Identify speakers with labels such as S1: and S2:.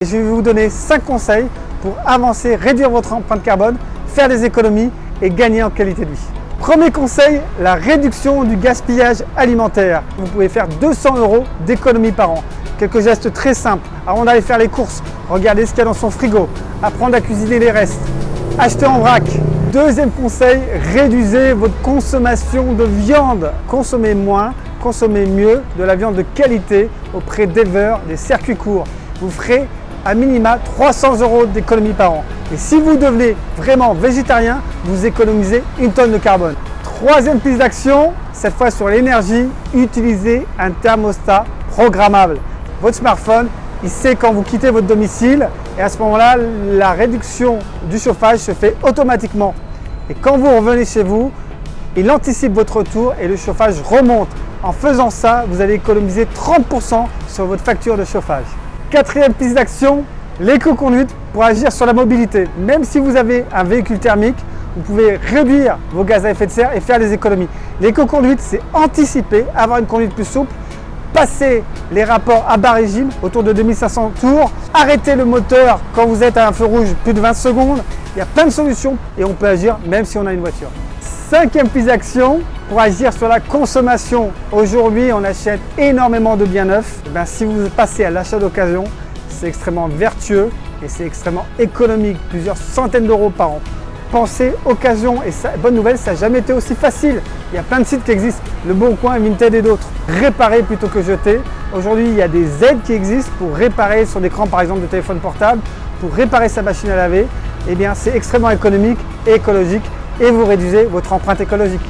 S1: Je vais vous donner 5 conseils pour avancer, réduire votre empreinte carbone, faire des économies et gagner en qualité de vie. Premier conseil, la réduction du gaspillage alimentaire. Vous pouvez faire 200 € d'économie par an. Quelques gestes très simples. Avant d'aller faire les courses, regardez ce qu'il y a dans son frigo. Apprendre à cuisiner les restes. Acheter en vrac. Deuxième conseil, réduisez votre consommation de viande. Consommez moins, consommez mieux de la viande de qualité auprès d'éleveurs, des circuits courts. Vous ferez à minima 300 € d'économie par an. Et si vous devenez vraiment végétarien, vous économisez 1 tonne de carbone. Troisième piste d'action, cette fois sur l'énergie, utilisez un thermostat programmable. Votre smartphone, il sait quand vous quittez votre domicile et à ce moment-là, la réduction du chauffage se fait automatiquement. Et quand vous revenez chez vous, il anticipe votre retour et le chauffage remonte. En faisant ça, vous allez économiser 30% sur votre facture de chauffage. Quatrième piste d'action, l'éco-conduite pour agir sur la mobilité. Même si vous avez un véhicule thermique, vous pouvez réduire vos gaz à effet de serre et faire des économies. L'éco-conduite, c'est anticiper, avoir une conduite plus souple, passer les rapports à bas régime autour de 2500 tours, arrêter le moteur quand vous êtes à un feu rouge plus de 20 secondes. Il y a plein de solutions et on peut agir même si on a une voiture. Cinquième piste d'action, pour agir sur la consommation. Aujourd'hui, on achète énormément de biens neufs. Si vous passez à l'achat d'occasion, c'est extrêmement vertueux et c'est extrêmement économique, plusieurs centaines d'euros par an. Pensez occasion et ça, bonne nouvelle, ça n'a jamais été aussi facile. Il y a plein de sites qui existent, Le Bon Coin, Vinted et d'autres. Réparer plutôt que jeter. Aujourd'hui, il y a des aides qui existent pour réparer son écran par exemple de téléphone portable, pour réparer sa machine à laver. Eh bien, c'est extrêmement économique et écologique et vous réduisez votre empreinte écologique.